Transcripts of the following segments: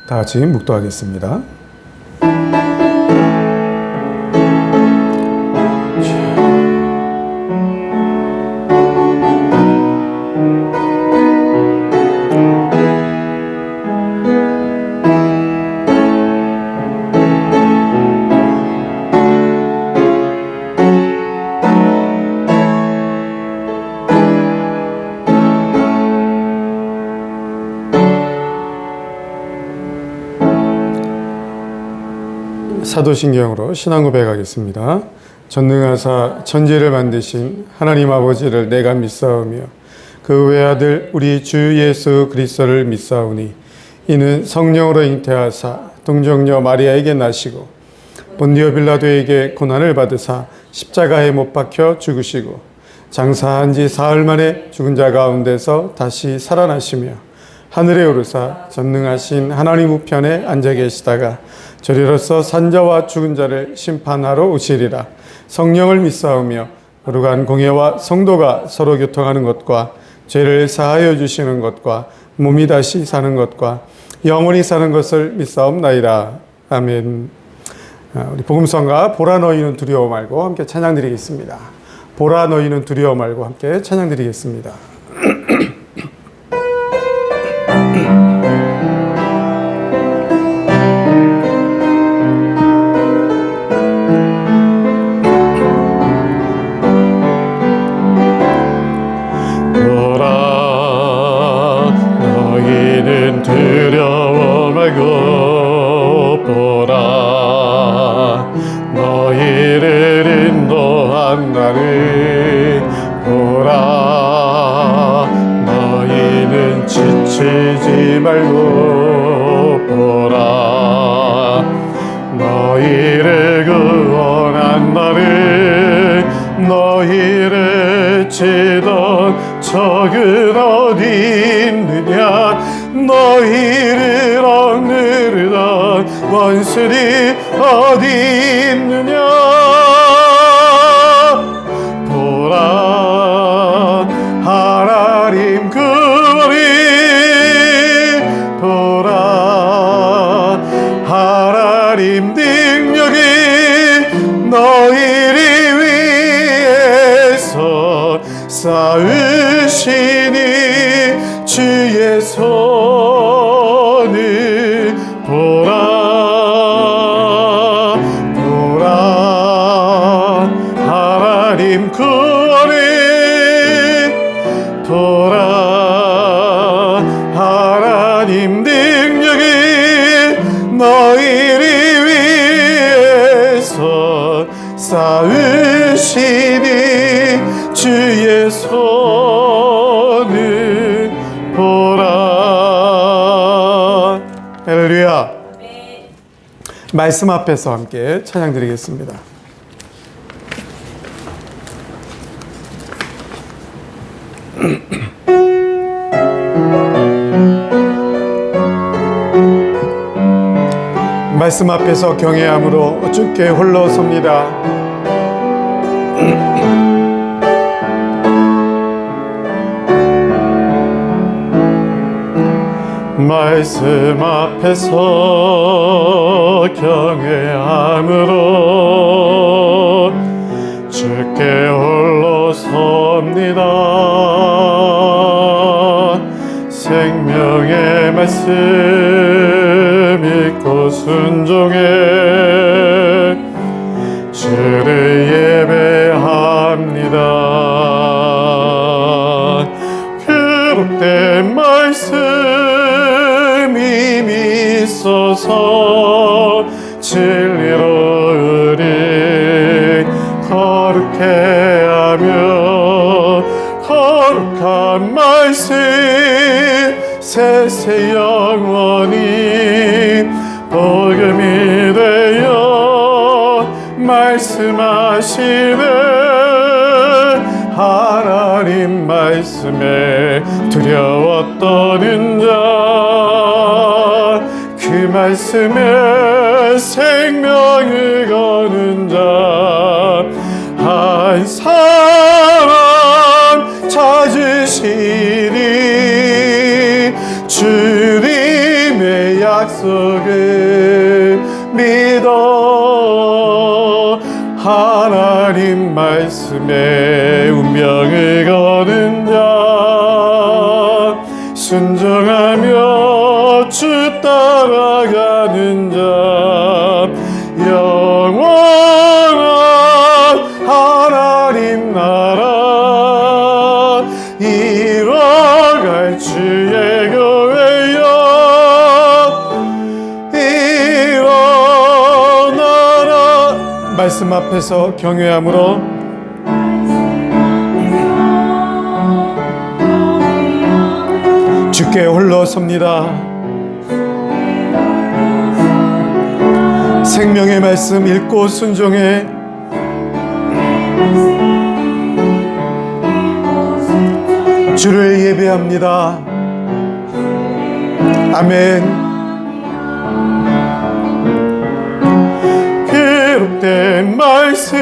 다 같이 묵도하겠습니다. 사도신경으로 신앙 고백하겠습니다. 전능하사 천지를 만드신 하나님 아버지를 내가 믿사오며 그 외아들 우리 주 예수 그리스도를 믿사오니 이는 성령으로 잉태하사 동정녀 마리아에게 나시고 본디오 빌라도에게 고난을 받으사 십자가에 못 박혀 죽으시고 장사한 지 사흘 만에 죽은 자 가운데서 다시 살아나시며 하늘에 오르사 전능하신 하나님 우편에 앉아 계시다가 저리로서 산자와 죽은 자를 심판하러 오시리라. 성령을 믿사오며 거룩한 공예와 성도가 서로 교통하는 것과 죄를 사하여 주시는 것과 몸이 다시 사는 것과 영원히 사는 것을 믿사옵나이다. 아멘. 우리 복음성가 보라 너희는 두려워 말고 함께 찬양 드리겠습니다. 보라 너희는 두려워 말고 함께 찬양 드리겠습니다. 두려워 말고 보라 너희를 인도한 나를 보라 너희는 지치지 말고 보라 너희를 구원한 나를 너희를 치던 적은 어디 있느냐 너희를 억누르던 원수들이 어디 있느냐 보라 하나님 구원이 보라 하나님 능력이 너희를 위해서 쌓으시니 주의 손을 보라 보라 하나님 구원을 보라 하나님 능력이 너희를 위해서 쌓으시니 주의 손을 보라. 할렐루야. 말씀 앞에서 함께 찬양 드리겠습니다. 말씀 앞에서 경외함으로 주께 홀로 섭니다. 말씀 앞에서 경외함으로 주께 홀로 섭니다. 생명의 말씀 믿고 순종해 주를 예배합니다. 기록된 말씀이 믿소서 진리로 우리 거룩해 하며 거룩한 말씀 세세 영원히 복음이 되어 말씀하시네 하나님 말씀에 두려워 떠는 자 그 말씀에 생명을 거는 자 한 사람 찾으시니 주님의 약속 순종하며 주 따라가는 자 영원한 하나님 나라 이뤄갈 주의 교회여 일어나라. 말씀 앞에서 경외함으로 주께 홀로 섭니다. 생명의 말씀 읽고 순종해 주를 예배합니다. 아멘. 기록된 말씀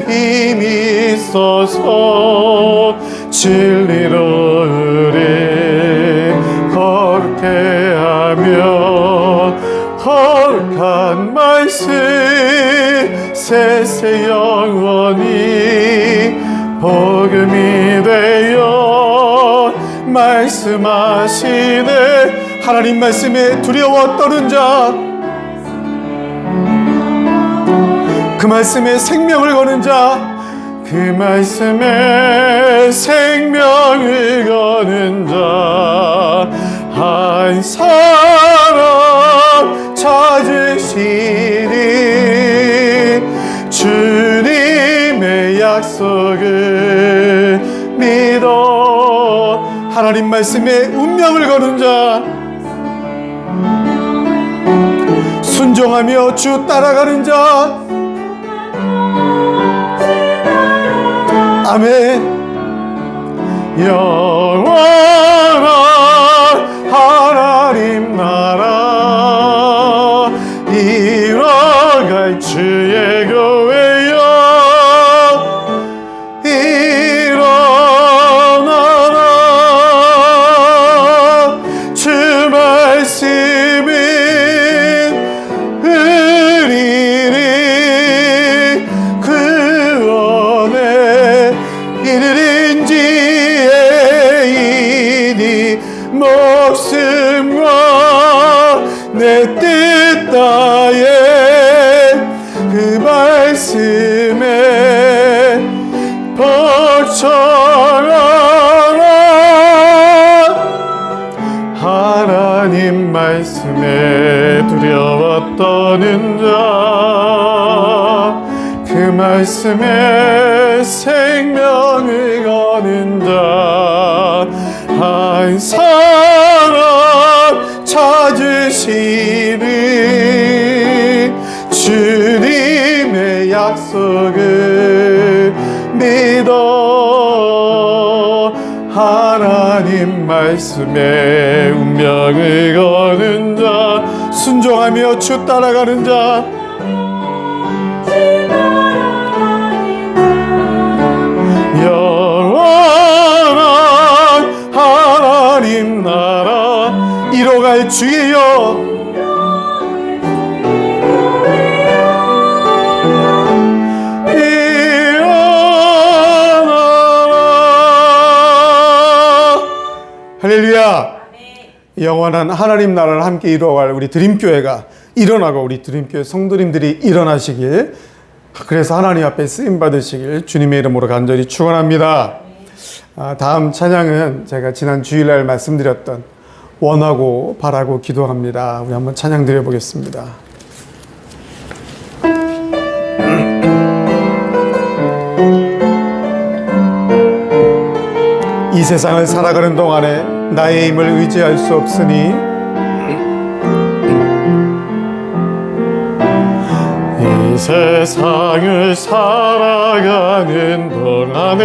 힘이 있어서 진리로 우리 거룩해 하며 거룩한 말씀 세세 영원히 복음이 되어 말씀하시네. 하나님 말씀에 두려워 떠는 자, 그 말씀에 생명을 거는 자, 그 말씀에 생명을 거는 자 한 사람 찾으시니 주님의 약속을 믿어. 하나님 말씀에 운명을 거는 자, 순종하며 주 따라가는 자, 아멘. 영원한 하나님 나라 이뤄갈 주의 교회여 일어나라. 주 말씀은 의리니 구원에 이르는지에 목숨과 내 뜻 다에 그 말씀에 복종하라. 하나님 말씀에 두려워 떠는 자, 그 말씀에 생명을 거는 자 한 사람 찾으시니 주님의 약속을 믿어. 하나님 말씀에 운명을 거는 자, 순종하며 주 따라가는 자, 영원한 하나님 나라 이뤄갈 주여 일어나라. 할렐루야. 영원한 하나님 나라를 함께 이루어갈 우리 드림교회가 일어나고 우리 드림교회 성도님들이 일어나시길, 그래서 하나님 앞에 쓰임 받으시길 주님의 이름으로 간절히 축원합니다. 다음 찬양은 제가 지난 주일날 말씀드렸던 원하고 바라고 기도합니다. 우리 한번 찬양 드려보겠습니다. 이 세상을 살아가는 동안에 나의 힘을 의지할 수 없으니 이 세상을 살아가는 동안에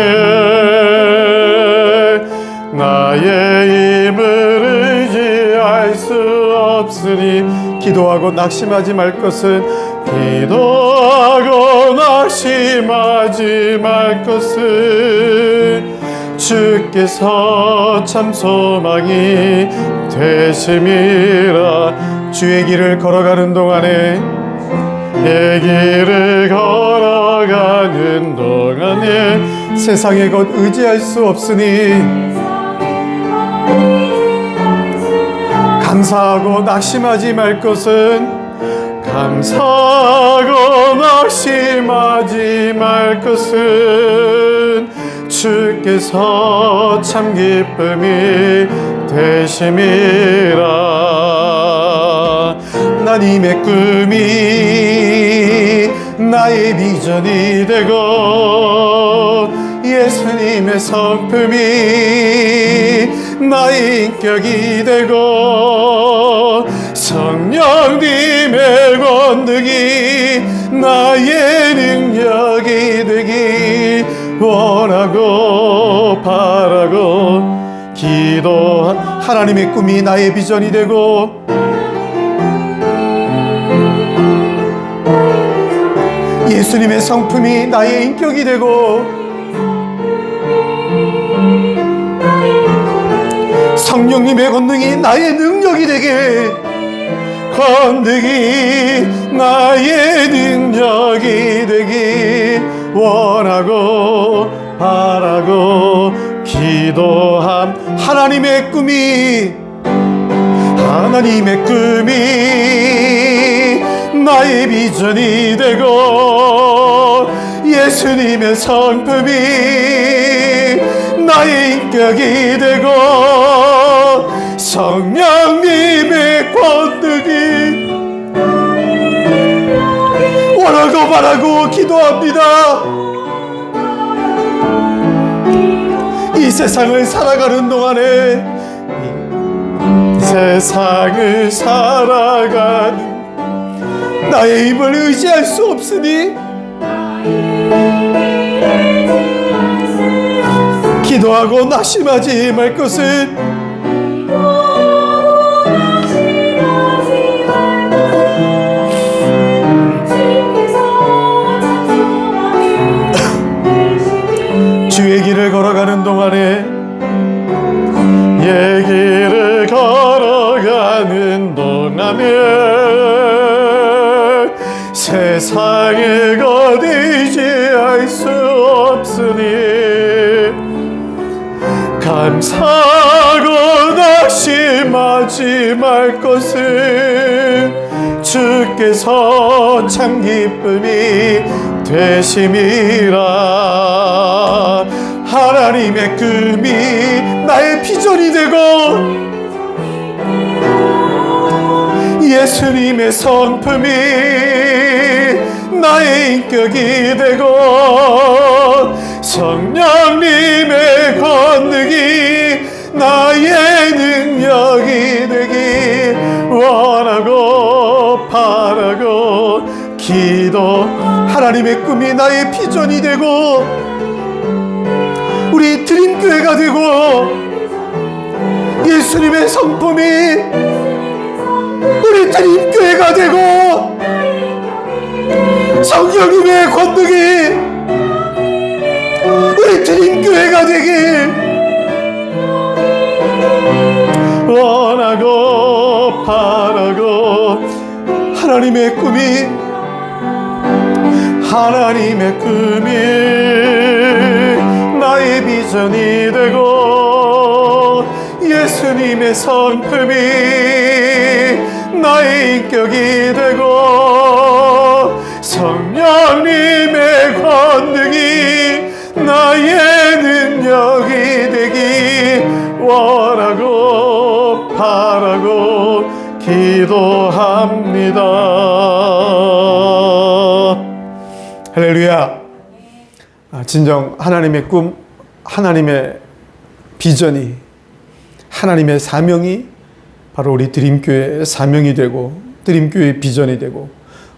나의 힘을 의지할 수 없으니 기도하고 낙심하지 말 것은 기도하고 낙심하지 말 것은 주께서 참 소망이 되심이라. 주의 길을 걸어가는 동안에 내 길을 걸어가는 동안에 세상의 것 의지할 수 없으니 감사하고 낙심하지 말 것은 감사하고 낙심하지 말 것은 주께서 참 기쁨이 되심이라. 하나님의 꿈이 나의 비전이 되고 예수님의 성품이 나의 인격이 되고 성령님의 권능이 나의 능력이 되기 원하고 바라고 기도한 하나님의 꿈이 나의 비전이 되고 예수님의 성품이 나의 인격이 되고 성령님의 권능이 나의 능력이 되게 권능이 나의 능력이 되기 원하고 바라고 기도함. 하나님의 꿈이 나의 비전이 되고 예수님의 성품이 나의 인격이 되고 성령님의 권능이 원하고 바라고 기도합니다. 이 세상을 살아가는 동안에 세상을 살아가는 나의 힘을 의지할 수 없으니 기도하고 낙심하지 말 것은 주의 길을 걸어가는 동안에 길을 걸어가는 동안에 세상에 거디지할 수 없으니 감사하고 낙심하지 말 것은 주께서 참 기쁨이 되심이라. 하나님의 꿈이 나의 비전이 되고 예수님의 성품이 나의 인격이 되고 성령님의 권능이 나의 능력이 되기 원하고 바라고 기도. 하나님의 꿈이 나의 비전이 되고 우리 드림교회가 되고 예수님의 성품이 우리 드림교회가 되고 성령님의 권능이 우리 드림교회가 되길 원하고 바라고 하나님의 꿈이 나의 비전이 되고 예수님의 성품이 나의 인격이 되고 성령님의 권능이 나의 능력이 되기 원하고 바라고 기도합니다. 할렐루야. 진정 하나님의 꿈, 하나님의 비전이, 하나님의 사명이 바로 우리 드림교회의 사명이 되고 드림교회의 비전이 되고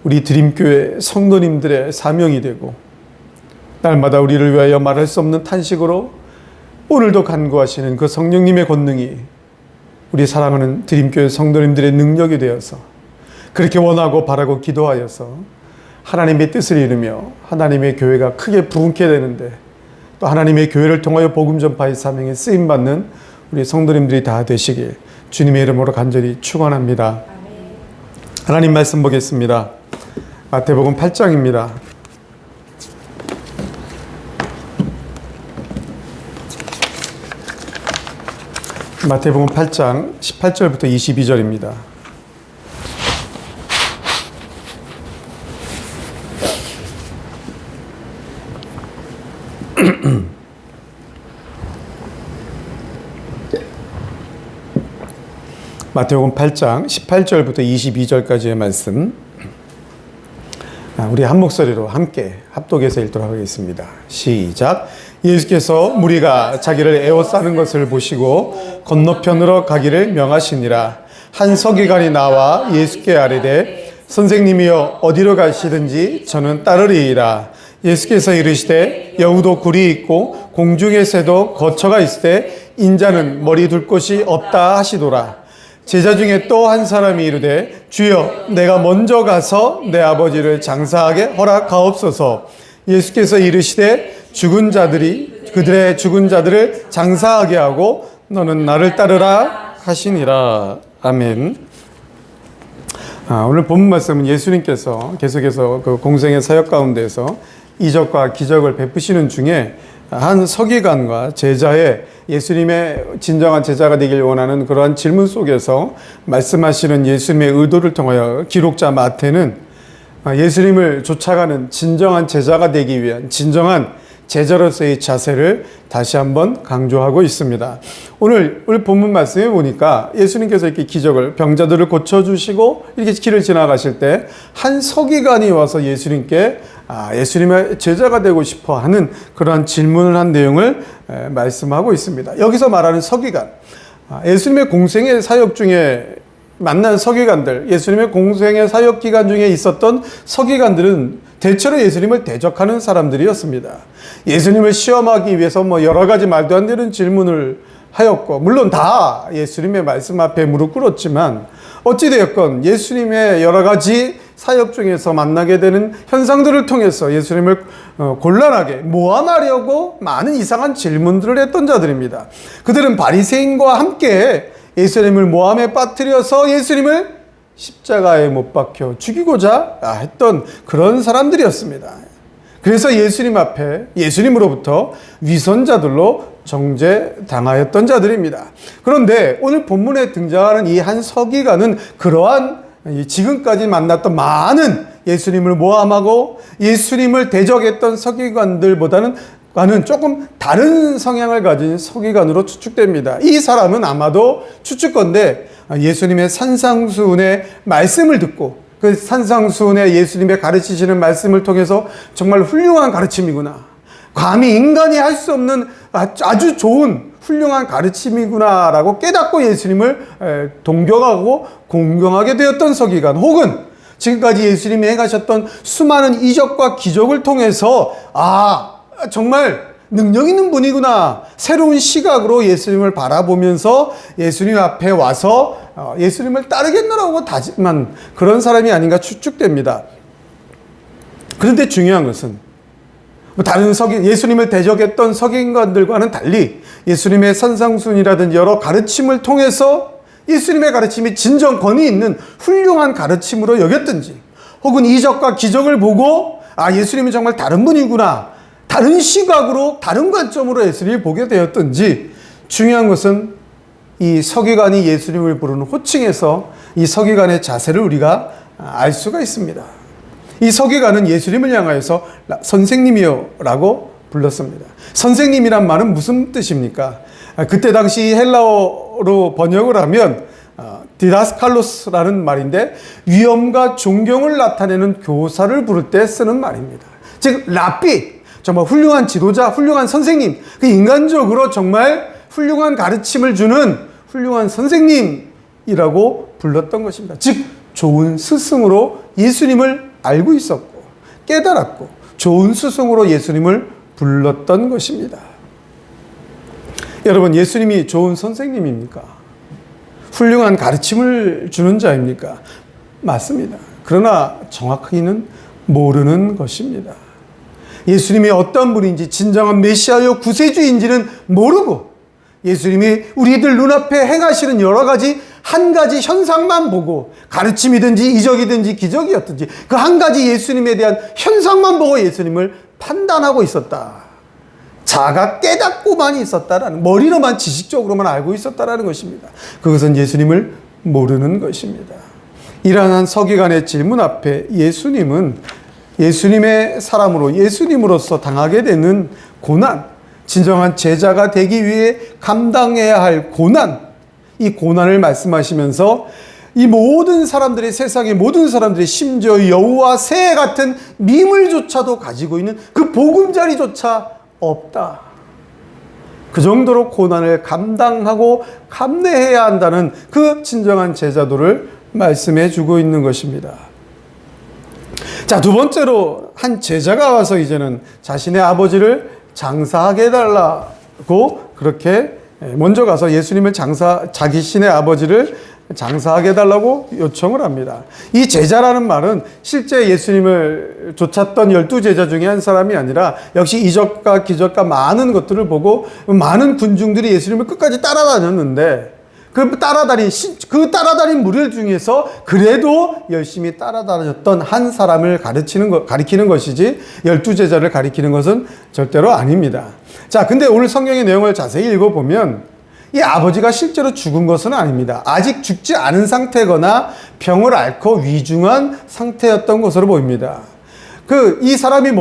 우리 드림교회 성도님들의 사명이 되고 날마다 우리를 위하여 말할 수 없는 탄식으로 오늘도 간구하시는 그 성령님의 권능이 우리 사랑하는 드림교회 성도님들의 능력이 되어서 그렇게 원하고 바라고 기도하여서 하나님의 뜻을 이루며 하나님의 교회가 크게 부흥케 되는데 또 하나님의 교회를 통하여 복음 전파의 사명에 쓰임받는 우리 성도님들이 다 되시길 주님의 이름으로 간절히 축원합니다. 하나님 말씀 보겠습니다. 마태복음 8장입니다. 마태복음 8장 18절부터 22절입니다. 마태복음 8장 18절부터 22절까지의 말씀, 우리 한 목소리로 함께 합독해서 읽도록 하겠습니다. 시작. 예수께서 무리가 자기를 에워싸는 것을 보시고 건너편으로 가기를 명하시니라. 한 서기관이 나와 예수께 아뢰되 선생님이여 어디로 가시든지 저는 따르리이다. 예수께서 이르시되 여우도 굴이 있고 공중의 새도 거처가 있으되 인자는 머리 둘 곳이 없다 하시도라. 제자 중에 또 한 사람이 이르되 주여 내가 먼저 가서 내 아버지를 장사하게 허락하옵소서. 예수께서 이르시되 그들의 죽은 자들을 장사하게 하고 너는 나를 따르라 하시니라. 아멘. 오늘 본문 말씀은 예수님께서 계속해서 그 공생의 사역 가운데서 이적과 기적을 베푸시는 중에 한 서기관과 제자의 예수님의 진정한 제자가 되길 원하는 그러한 질문 속에서 말씀하시는 예수님의 의도를 통하여 기록자 마태는 예수님을 쫓아가는 진정한 제자가 되기 위한 진정한 제자로서의 자세를 다시 한번 강조하고 있습니다. 오늘 본문 말씀에 보니까 예수님께서 이렇게 기적을 병자들을 고쳐주시고 이렇게 길을 지나가실 때 한 서기관이 와서 예수님께 예수님의 제자가 되고 싶어 하는 그러한 질문을 한 내용을 말씀하고 있습니다. 여기서 말하는 서기관, 예수님의 공생의 사역 중에 만난 서기관들, 예수님의 공생의 사역 기간 중에 있었던 서기관들은 대체로 예수님을 대적하는 사람들이었습니다. 예수님을 시험하기 위해서 여러 가지 말도 안 되는 질문을 하였고, 물론 다 예수님의 말씀 앞에 무릎 꿇었지만 어찌되었건 예수님의 여러 가지 사역 중에서 만나게 되는 현상들을 통해서 예수님을 곤란하게 모함하려고 많은 이상한 질문들을 했던 자들입니다. 그들은 바리새인과 함께 예수님을 모함에 빠뜨려서 예수님을 십자가에 못 박혀 죽이고자 했던 그런 사람들이었습니다. 그래서 예수님 앞에 예수님으로부터 위선자들로 정죄당하였던 자들입니다. 그런데 오늘 본문에 등장하는 이 한 서기관은 그러한 지금까지 만났던 많은 예수님을 모함하고 예수님을 대적했던 서기관들보다는 조금 다른 성향을 가진 서기관으로 추측됩니다. 이 사람은 아마도 추측건데 예수님의 산상수훈의 말씀을 듣고 그 산상수훈의 예수님의 가르치시는 말씀을 통해서 정말 훌륭한 가르침이구나, 감히 인간이 할 수 없는 아주 좋은 훌륭한 가르침이구나라고 깨닫고 예수님을 동경하고 공경하게 되었던 서기관, 혹은 지금까지 예수님이 행하셨던 수많은 이적과 기적을 통해서 정말 능력 있는 분이구나, 새로운 시각으로 예수님을 바라보면서 예수님 앞에 와서 예수님을 따르겠노라고 다짐한 그런 사람이 아닌가 추측됩니다. 그런데 중요한 것은 다른 예수님을 대적했던 서기관들과는 달리 예수님의 산상순이라든지 여러 가르침을 통해서 예수님의 가르침이 진정 권위 있는 훌륭한 가르침으로 여겼든지, 혹은 이적과 기적을 보고 예수님은 정말 다른 분이구나, 다른 시각으로 다른 관점으로 예수님을 보게 되었든지, 중요한 것은 이 서기관이 예수님을 부르는 호칭에서 이 서기관의 자세를 우리가 알 수가 있습니다. 이 서기관은 예수님을 향하여서 선생님이요 라고 불렀습니다. 선생님이란 말은 무슨 뜻입니까? 그때 당시 헬라어로 번역을 하면 디다스칼로스라는 말인데, 위엄과 존경을 나타내는 교사를 부를 때 쓰는 말입니다. 즉 랍비, 정말 훌륭한 지도자, 훌륭한 선생님, 그 인간적으로 정말 훌륭한 가르침을 주는 훌륭한 선생님이라고 불렀던 것입니다. 즉 좋은 스승으로 예수님을 알고 있었고 깨달았고 좋은 스승으로 예수님을 불렀던 것입니다. 여러분, 예수님이 좋은 선생님입니까? 훌륭한 가르침을 주는 자입니까? 맞습니다. 그러나 정확히는 모르는 것입니다. 예수님이 어떤 분인지, 진정한 메시아요 구세주인지는 모르고 예수님이 우리들 눈앞에 행하시는 여러 가지 한 가지 현상만 보고, 가르침이든지 이적이든지 기적이었든지 그 한 가지 예수님에 대한 현상만 보고 예수님을 판단하고 있었다. 자가 깨닫고만 있었다라는, 머리로만 지식적으로만 알고 있었다라는 것입니다. 그것은 예수님을 모르는 것입니다. 이러한 서기관의 질문 앞에 예수님은 예수님의 사람으로, 예수님으로서 당하게 되는 고난, 진정한 제자가 되기 위해 감당해야 할 고난, 이 고난을 말씀하시면서 이 모든 사람들이, 세상의 모든 사람들이, 심지어 여우와 새 같은 미물조차도 가지고 있는 그 보금자리조차 없다. 그 정도로 고난을 감당하고 감내해야 한다는 그 진정한 제자도를 말씀해 주고 있는 것입니다. 자, 두 번째로 한 제자가 와서 이제는 자신의 아버지를 장사하게 해달라고 그렇게 먼저 가서 예수님을 자기 신의 아버지를 장사하게 해달라고 요청을 합니다. 이 제자라는 말은 실제 예수님을 쫓았던 12제자 중에 한 사람이 아니라 역시 이적과 기적과 많은 것들을 보고 많은 군중들이 예수님을 끝까지 따라다녔는데 그 따라다닌 무리들 중에서 그래도 열심히 따라다녔던 한 사람을 가리키는 것이지 12제자를 가리키는 것은 절대로 아닙니다. 자, 근데 오늘 성경의 내용을 자세히 읽어보면 이 아버지가 실제로 죽은 것은 아닙니다. 아직 죽지 않은 상태거나 병을 앓고 위중한 상태였던 것으로 보입니다. 이 사람이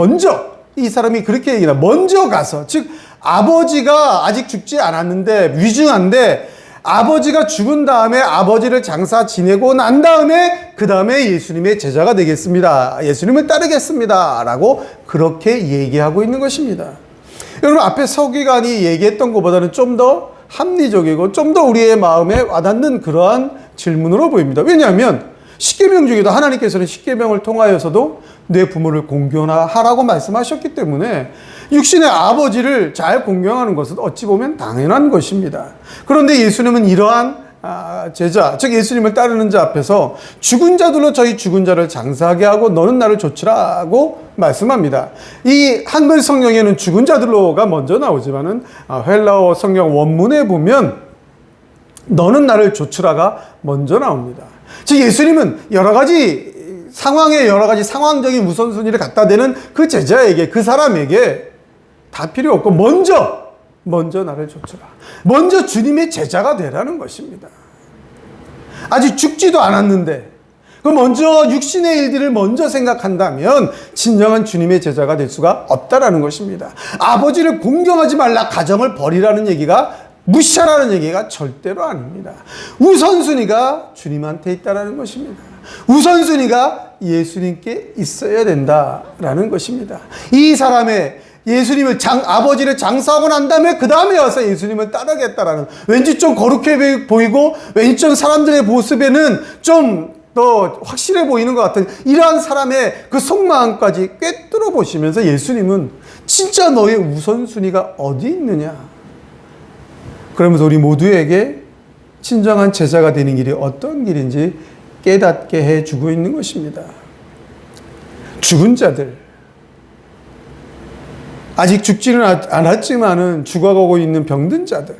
그렇게 얘기합니다. 먼저 가서, 즉 아버지가 아직 죽지 않았는데 위중한데 아버지가 죽은 다음에 아버지를 장사 지내고 난 다음에 그 다음에 예수님의 제자가 되겠습니다. 예수님을 따르겠습니다. 라고 그렇게 얘기하고 있는 것입니다. 여러분, 앞에 서기관이 얘기했던 것보다는 좀 더 합리적이고 좀 더 우리의 마음에 와닿는 그러한 질문으로 보입니다. 왜냐하면 십계명 중에도 하나님께서는 십계명을 통하여서도 내 부모를 공경하라고 말씀하셨기 때문에 육신의 아버지를 잘 공경하는 것은 어찌 보면 당연한 것입니다. 그런데 예수님은 이러한 제자, 즉 예수님을 따르는 자 앞에서 죽은 자들로 저희 죽은 자를 장사하게 하고 너는 나를 좇으라고 말씀합니다. 이 한글 성경에는 죽은 자들로가 먼저 나오지만은 헬라어 성경 원문에 보면 너는 나를 좇으라가 먼저 나옵니다. 즉 예수님은 여러 가지 상황적인 우선순위를 갖다 대는 그 제자에게, 그 사람에게 다 필요 없고 먼저 나를 좇으라. 먼저 주님의 제자가 되라는 것입니다. 아직 죽지도 않았는데 먼저 육신의 일들을 먼저 생각한다면 진정한 주님의 제자가 될 수가 없다라는 것입니다. 아버지를 공경하지 말라, 가정을 버리라는 얘기가, 무시하라는 얘기가 절대로 아닙니다. 우선순위가 주님한테 있다라는 것입니다. 우선순위가 예수님께 있어야 된다라는 것입니다. 이 사람의 아버지를 장사하고 난 다음에 그 다음에 와서 예수님을 따르겠다라는, 왠지 좀 거룩해 보이고 왠지 좀 사람들의 모습에는 좀 더 확실해 보이는 것 같은 이러한 사람의 그 속마음까지 꿰뚫어 보시면서 예수님은 진짜 너의 우선순위가 어디 있느냐, 그러면서 우리 모두에게 진정한 제자가 되는 길이 어떤 길인지 깨닫게 해주고 있는 것입니다. 죽은 자들, 아직 죽지는 않았지만은 죽어가고 있는 병든 자들,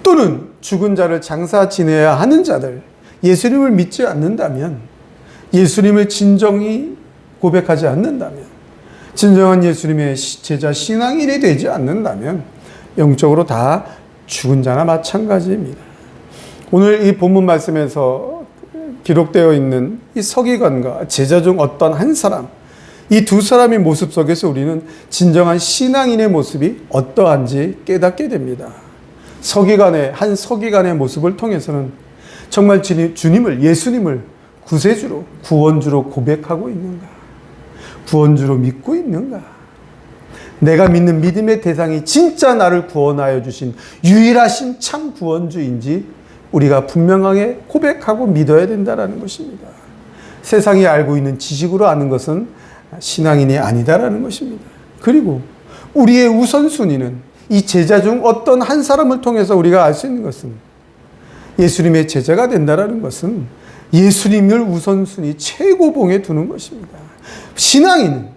또는 죽은 자를 장사 지내야 하는 자들, 예수님을 믿지 않는다면, 예수님을 진정히 고백하지 않는다면, 진정한 예수님의 제자 신앙인이 되지 않는다면 영적으로 다 죽은 자나 마찬가지입니다. 오늘 이 본문 말씀에서 기록되어 있는 이 서기관과 제자 중 어떤 한 사람, 이 두 사람의 모습 속에서 우리는 진정한 신앙인의 모습이 어떠한지 깨닫게 됩니다. 한 서기관의 모습을 통해서는 정말 주님을, 예수님을 구세주로, 구원주로 고백하고 있는가? 구원주로 믿고 있는가? 내가 믿는 믿음의 대상이 진짜 나를 구원하여 주신 유일하신 참 구원주인지 우리가 분명하게 고백하고 믿어야 된다는 것입니다. 세상이 알고 있는 지식으로 아는 것은 신앙인이 아니다라는 것입니다. 그리고 우리의 우선순위는 이 제자 중 어떤 한 사람을 통해서 우리가 알 수 있는 것은, 예수님의 제자가 된다는 것은 예수님을 우선순위 최고봉에 두는 것입니다. 신앙인은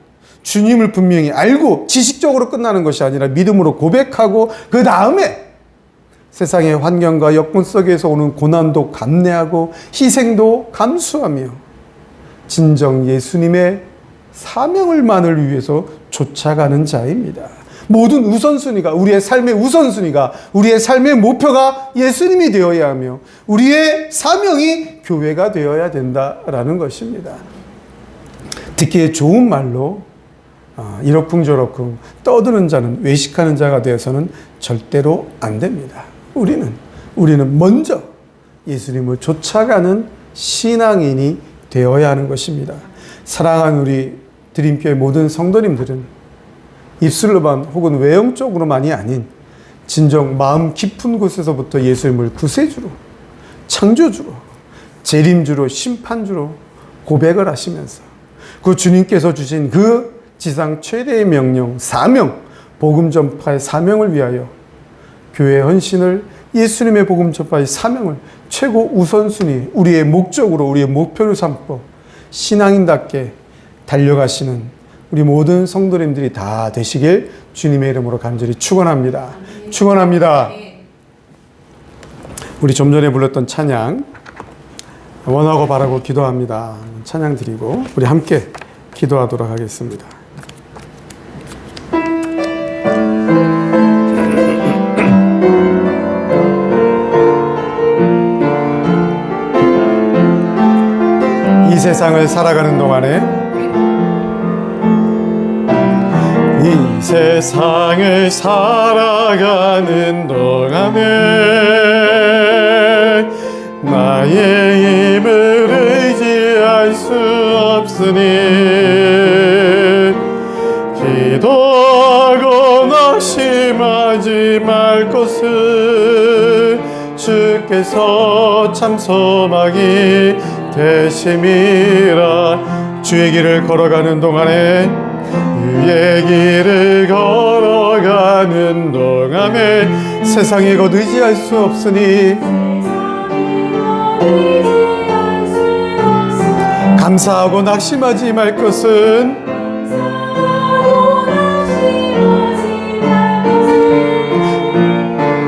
주님을 분명히 알고 지식적으로 끝나는 것이 아니라 믿음으로 고백하고 그 다음에 세상의 환경과 여건 속에서 오는 고난도 감내하고 희생도 감수하며 진정 예수님의 사명을만을 위해서 쫓아가는 자입니다. 모든 우선순위가, 우리의 삶의 우선순위가, 우리의 삶의 목표가 예수님이 되어야 하며 우리의 사명이 교회가 되어야 된다라는 것입니다. 듣기에 좋은 말로 이러쿵저러쿵 떠드는 자는 외식하는 자가 되어서는 절대로 안 됩니다. 우리는 먼저 예수님을 쫓아가는 신앙인이 되어야 하는 것입니다. 사랑하는 우리 드림교회 모든 성도님들은 입술로만 혹은 외형적으로만이 아닌 진정 마음 깊은 곳에서부터 예수님을 구세주로, 창조주로, 재림주로, 심판주로 고백을 하시면서 그 주님께서 주신 그 지상 최대의 명령, 사명, 복음 전파의 사명을 위하여 교회의 헌신을, 예수님의 복음 전파의 사명을 최고 우선순위, 우리의 목적으로, 우리의 목표로 삼고 신앙인답게 달려가시는 우리 모든 성도님들이 다 되시길 주님의 이름으로 간절히 축원합니다. 축원합니다. 우리 좀 전에 불렀던 찬양, 원하고 바라고 기도합니다. 찬양 드리고 우리 함께 기도하도록 하겠습니다. 이 세상을 살아가는 동안에 이 세상을 살아가는 동안에 나의 힘을 의지할 수 없으니 기도하고 낙심하지 말 것을 주께서 참 소망이 되심이라. 주의 길을 걸어가는 동안에, 주의 길을 걸어가는 동안에 세상에 곧 의지할 수 없으니 감사하고 낙심하지 말 것은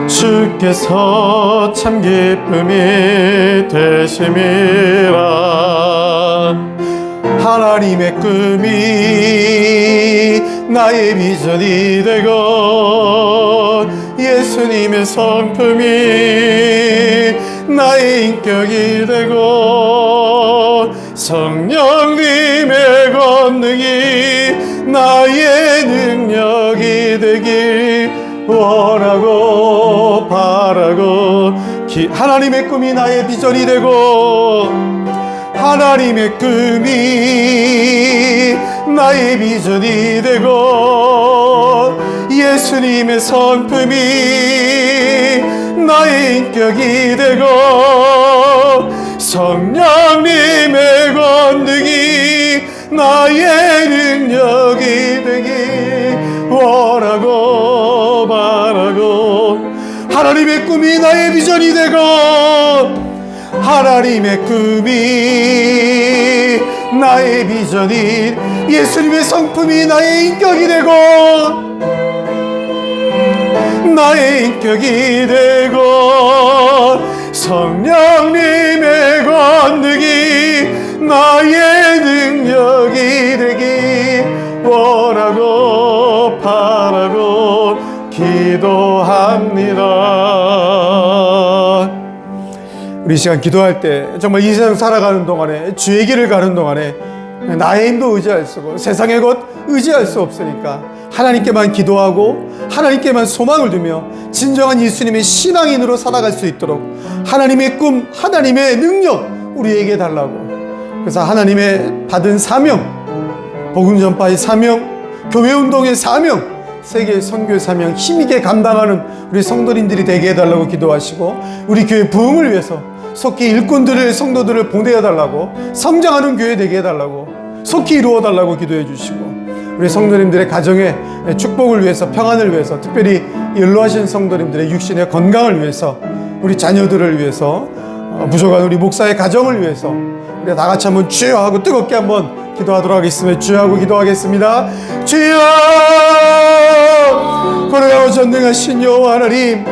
주께서 참 기쁨이 되심이라. 하나님의 꿈이 나의 비전이 되고 예수님의 성품이 나의 인격이 되고 성령님의 권능이 나의 능력이 되길 원하고 바라고 하나님의 꿈이 나의 비전이 되고 하나님의 꿈이 나의 비전이 되고 예수님의 성품이 나의 인격이 되고 성령님의 권능이 나의 능력이 되기 원하고 바라고 하나님의 꿈이 나의 비전이 되고 하나님의 꿈이 나의 비전이 예수님의 성품이 나의 인격이 되고 나의 인격이 되고 성령님의 권능이 나의 능력이 되기 원하고 바라고 기도합니다. 우리 시간 기도할 때 정말 이 세상 살아가는 동안에 주의 길을 가는 동안에 나의 힘도 의지할 수 없고 세상의 것 의지할 수 없으니까 하나님께만 기도하고 하나님께만 소망을 두며 진정한 예수님의 신앙인으로 살아갈 수 있도록 하나님의 꿈, 하나님의 능력 우리에게 달라고. 그래서 하나님의 받은 사명, 복음 전파의 사명, 교회 운동의 사명, 세계 선교의 사명 힘있게 감당하는 우리 성도님들이 되게 해달라고 기도하시고 우리 교회 부흥을 위해서 속히 일꾼들을 성도들을 보내어달라고 성장하는 교회 되게 해달라고 속히 이루어달라고 기도해 주시고 우리 성도님들의 가정의 축복을 위해서 평안을 위해서 특별히 연로하신 성도님들의 육신의 건강을 위해서 우리 자녀들을 위해서 부족한 우리 목사의 가정을 위해서 우리 다 같이 한번 주여 하고 뜨겁게 한번 기도하도록 하겠습니다. 주여 하고 기도하겠습니다. 주여 걸어가고 전능하신 여호와 하나님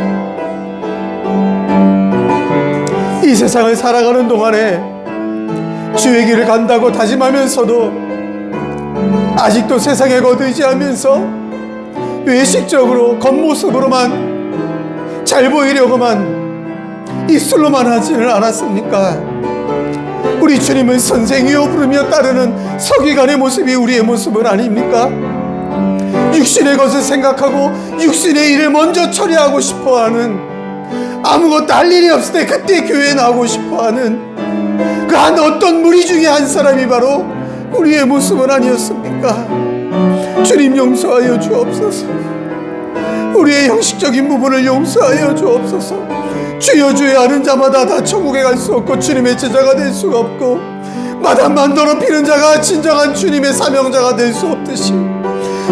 이 세상을 살아가는 동안에 주의 길을 간다고 다짐하면서도 아직도 세상에 것 의지하면서 외식적으로 겉모습으로만 잘 보이려고만 입술로만 하지는 않았습니까? 우리 주님은 선생이요 부르며 따르는 서기관의 모습이 우리의 모습은 아닙니까? 육신의 것을 생각하고 육신의 일을 먼저 처리하고 싶어하는, 아무것도 할 일이 없을 때 그때 교회에 나오고 싶어하는 그 한 어떤 무리 중에 한 사람이 바로 우리의 모습은 아니었습니까? 주님 용서하여 주옵소서. 우리의 형식적인 부분을 용서하여 주옵소서. 주여 주여 하는 자마다 다 천국에 갈 수 없고 주님의 제자가 될 수가 없고, 마당만 더럽히는 자가 진정한 주님의 사명자가 될 수 없듯이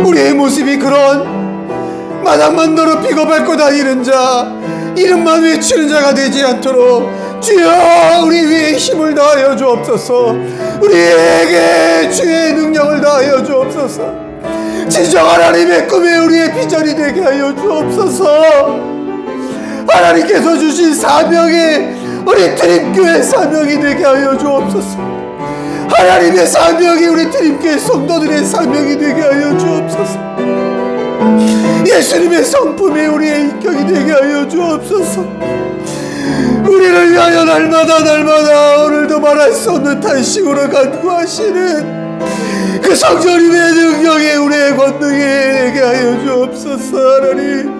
우리의 모습이 그런 마당만 더럽히고 밟고 다니는 자, 이름만 외치는 자가 되지 않도록 주여 우리 위에 힘을 다하여 주옵소서. 우리에게 주의 능력을 다하여 주옵소서. 진정 하나님의 꿈에 우리의 비전이 되게 하여 주옵소서. 하나님께서 주신 사명이 우리 드림교회 사명이 되게 하여 주옵소서. 하나님의 사명이 우리 드림교회 성도들의 사명이 되게 하여 주옵소서. 예수님의 성품이 우리의 인격이 되게 하여 주옵소서. 우리를 위하여 날마다 오늘도 말할 수 없는 탄식으로 간구하시는 그 성령님의 능력이 우리의 권능이 되게 하여 주옵소서. 하나님,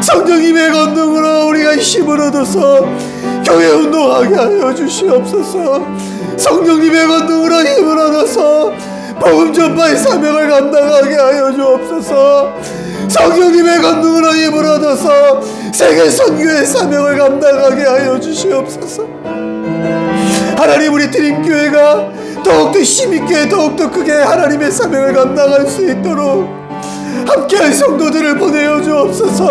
성령님의 권능으로 우리가 힘을 얻어서 교회 운동하게 하여 주시옵소서. 성령님의 권능으로 힘을 얻어서 복음 전파의 사명을 감당하게 하여 주옵소서. 성령님의 권능으로 힘을 얻어서 세계 선교의 사명을 감당하게 하여 주시옵소서. 하나님, 우리 드림교회가 더욱더 힘있게 더욱더 크게 하나님의 사명을 감당할 수 있도록 함께할 성도들을 보내어 주옵소서.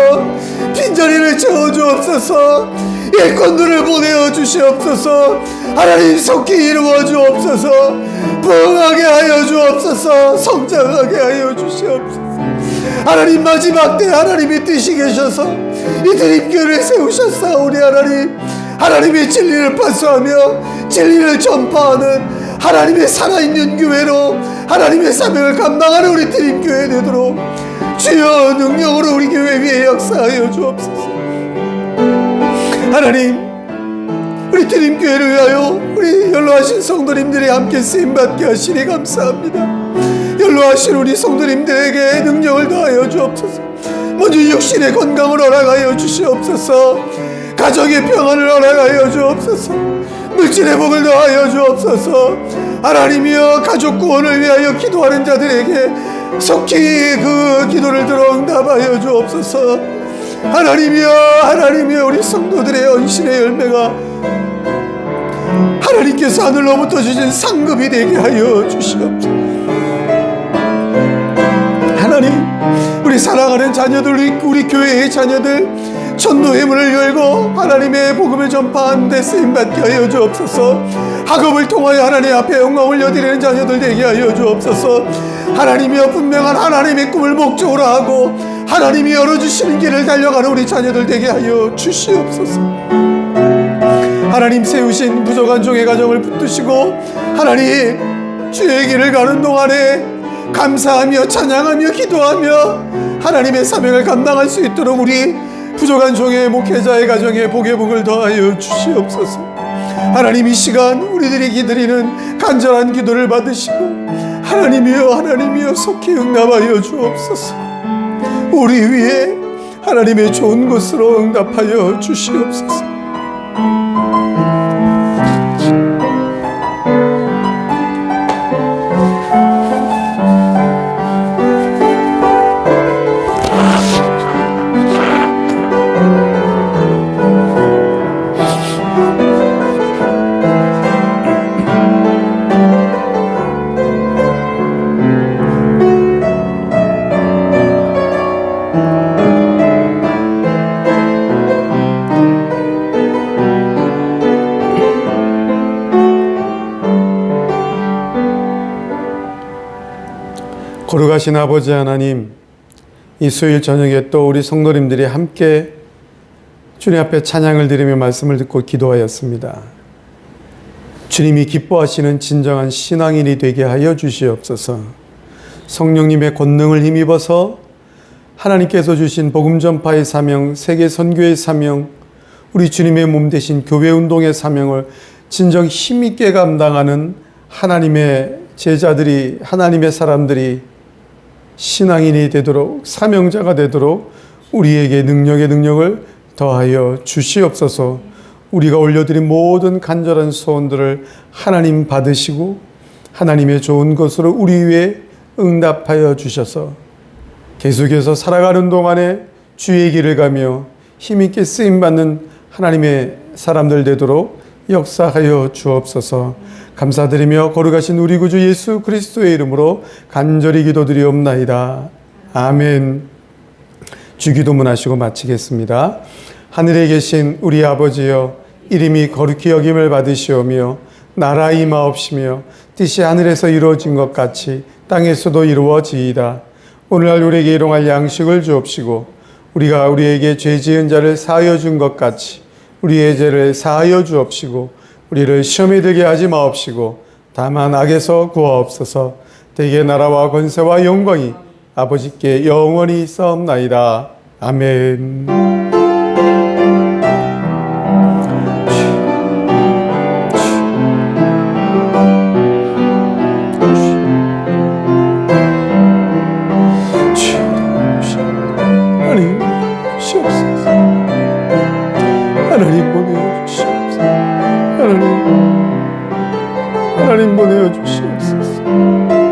빈자리를 채워 주옵소서. 일꾼들을 보내어 주시옵소서. 하나님, 속히 이루어 주옵소서. 부흥하게 하여 주옵소서. 성장하게 하여 주시옵소서. 하나님, 마지막 때 하나님의 뜻이 계셔서 이 드림교회를 세우셨사오니 하나님, 하나님의 진리를 파수하며 진리를 전파하는 하나님의 살아있는 교회로 하나님의 사명을 감당하는 우리 드림교회 되도록 주여 능력으로 우리 교회 위에 역사하여 주옵소서. 하나님, 우리 드림교회를 위하여 우리 연로하신 성도님들이 함께 쓰임받게 하시니 감사합니다. 연로하신 우리 성도님들에게 능력을 더하여 주옵소서. 먼저 육신의 건강을 허락하여 주시옵소서. 가정의 평안을 허락하여 주옵소서. 물질의 복을 더하여 주옵소서. 하나님이여, 가족 구원을 위하여 기도하는 자들에게 속히 그 기도를 들어 응답하여 주옵소서. 하나님이여 우리 성도들의 헌신의 열매가 하나님께서 하늘로부터 주신 상급이 되게 하여 주시옵소서. 하나님, 우리 사랑하는 자녀들, 우리 교회의 자녀들 전도의 문을 열고 하나님의 복음을 전파하는 데 쓰임받게 하여 주옵소서. 학업을 통하여 하나님 앞에 영광을 여드리는 자녀들 되게 하여 주옵소서. 하나님이여, 분명한 하나님의 꿈을 목적으로 하고 하나님이 열어주시는 길을 달려가는 우리 자녀들 되게 하여 주시옵소서. 하나님, 세우신 부족한 종의 가정을 붙드시고 하나님, 주의 길을 가는 동안에 감사하며 찬양하며 기도하며 하나님의 사명을 감당할 수 있도록 우리 부족한 종의 목회자의 가정에 복의 복을 더하여 주시옵소서. 하나님, 이 시간 우리들이 기드리는 간절한 기도를 받으시고 하나님이여 속히 응답하여 주옵소서. 우리 위에 하나님의 좋은 것으로 응답하여 주시옵소서. 거룩하신 아버지 하나님, 이 수요일 저녁에 또 우리 성도님들이 함께 주님 앞에 찬양을 드리며 말씀을 듣고 기도하였습니다. 주님이 기뻐하시는 진정한 신앙인이 되게 하여 주시옵소서. 성령님의 권능을 힘입어서 하나님께서 주신 복음 전파의 사명, 세계 선교의 사명, 우리 주님의 몸 대신 교회 운동의 사명을 진정 힘있게 감당하는 하나님의 제자들이, 하나님의 사람들이 신앙인이 되도록, 사명자가 되도록 우리에게 능력의 능력을 더하여 주시옵소서. 우리가 올려드린 모든 간절한 소원들을 하나님 받으시고 하나님의 좋은 것으로 우리 위에 응답하여 주셔서 계속해서 살아가는 동안에 주의 길을 가며 힘있게 쓰임받는 하나님의 사람들 되도록 역사하여 주옵소서. 감사드리며 거룩하신 우리 구주 예수 그리스도의 이름으로 간절히 기도드리옵나이다. 아멘. 주기도문 하시고 마치겠습니다. 하늘에 계신 우리 아버지여, 이름이 거룩히 여김을 받으시오며 나라 임하옵시며 뜻이 하늘에서 이루어진 것 같이 땅에서도 이루어지이다. 오늘날 우리에게 일용할 양식을 주옵시고 우리가 우리에게 죄 지은 자를 사하여 준 것 같이 우리의 죄를 사하여 주옵시고 우리를 시험에 들게 하지 마옵시고 다만 악에서 구하옵소서. 대개 나라와 권세와 영광이 아버지께 영원히 있사옵나이다. 아멘. 하나님 주시옵소서. 하나님 보내어 주시옵소서. 하나님 보내어 주시옵소서.